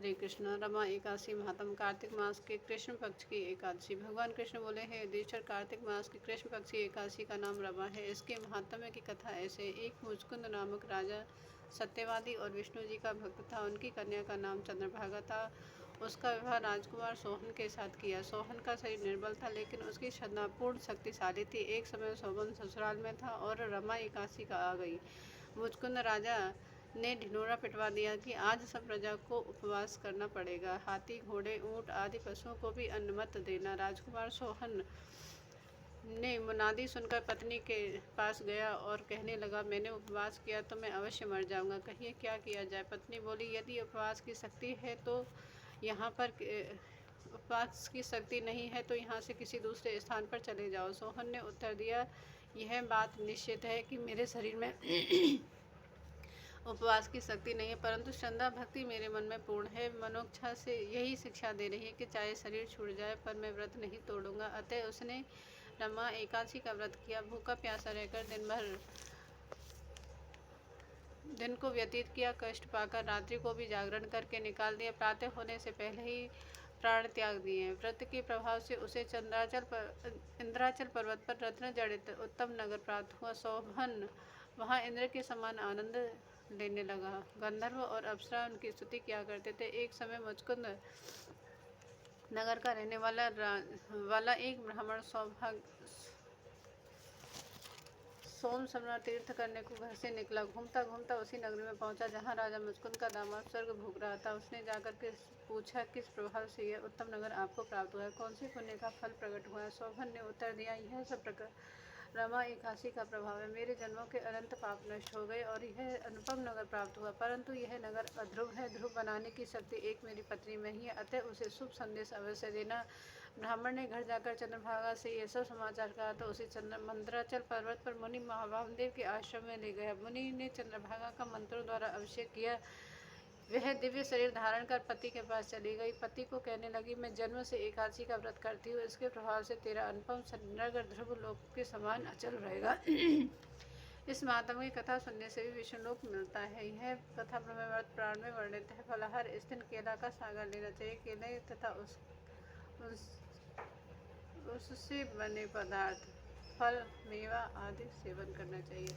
हरे कृष्ण। रमा एकादशी महात्म। कार्तिक मास के कृष्ण पक्ष की एकादशी। भगवान कृष्ण बोले, हे युधिष्ठिर, कार्तिक मास की कृष्ण पक्ष की एकादशी का नाम रमा है। इसके महात्म्य की कथा ऐसे। एक मुचकुंद नामक राजा सत्यवादी और विष्णु जी का भक्त था। उनकी कन्या का नाम चंद्रभागा था। उसका विवाह राजकुमार सोहन के साथ किया। सोहन का शरीर निर्बल था, लेकिन उसकी श्रद्धा पूर्ण शक्तिशाली थी। एक समय सोहन ससुराल में था और रमा एकादशी का आ गई। मुचकुंद राजा ने ढिंढोरा पिटवा दिया कि आज सब प्रजा को उपवास करना पड़ेगा। हाथी, घोड़े, ऊंट आदि पशुओं को भी अन्न मत देना। राजकुमार सोहन ने मुनादी सुनकर पत्नी के पास गया और कहने लगा, मैंने उपवास किया तो मैं अवश्य मर जाऊंगा। कहिए क्या किया जाए। पत्नी बोली, यदि उपवास की शक्ति है तो यहाँ पर उपवास की शक्ति नहीं है तो यहाँ से किसी दूसरे स्थान पर चले जाओ। सोहन ने उत्तर दिया, यह बात निश्चित है कि मेरे शरीर में उपवास की शक्ति नहीं है, परंतु श्रद्धा भक्ति मेरे मन में पूर्ण है। मनोच्छा से यही शिक्षा दे रही है कि चाहे शरीर छूट जाए पर मैं व्रत नहीं तोड़ूंगा। अतः उसने रमा एकादशी का व्रत किया। भूखा प्यासा रहकर दिन को व्यतीत किया। कष्ट पाकर रात्रि को भी जागरण करके निकाल दिया। प्रातः होने से पहले ही प्राण त्याग दिए। व्रत के प्रभाव से उसे इंद्राचल पर्वत पर रत्न जड़ित उत्तम नगर प्राप्त हुआ। शोभन वहाँ इंद्र के समान आनंद लेने लगा। गंधर्व और अप्सरा उनकी स्तुति किया करते थे। एक समय मुचकुंद नगर का रहने वाला एक ब्राह्मण सोम सम्राट तीर्थ करने को घर से निकला। घूमता घूमता उसी नगरी में पहुंचा जहां राजा मुचकुंद का दामाद स्वर्ग भोग रहा था। उसने जाकर के पूछा, किस प्रभाव से यह उत्तम नगर आपको प्राप्त हुआ है, कौन सी पुण्य का फल प्रकट हुआ है। शोभन ने उत्तर दिया, यह सब प्रकार रमा एकादशी का प्रभाव है। मेरे जन्मों के अनंत पाप नष्ट हो गए और यह अनुपम नगर प्राप्त हुआ, परंतु यह नगर अध्रुव है। ध्रुव बनाने की शक्ति एक मेरी पत्नी में ही है, अतः उसे शुभ संदेश अवश्य देना। ब्राह्मण ने घर जाकर चंद्रभागा से यह सब समाचार कहा तो उसे मंदराचल पर्वत पर मुनि महावामदेव के आश्रम में ले गया। मुनि ने चंद्रभागा का मंत्रों द्वारा अभिषेक किया। वह दिव्य शरीर धारण कर पति के पास चली गई। पति को कहने लगी, मैं जन्म से एकादशी का व्रत करती हूँ, इसके प्रभाव से तेरा अनुपम नगर ध्रुव लोक के समान अचल रहेगा। इस महात्मा की कथा सुनने से भी विष्णु लोक मिलता है। यह कथा ब्रह्मवर्त पुराण में वर्णित है। फलाहार इस दिन केला का सागर लेना चाहिए। केले तथा उससे बने पदार्थ, फल, मेवा आदि सेवन करना चाहिए।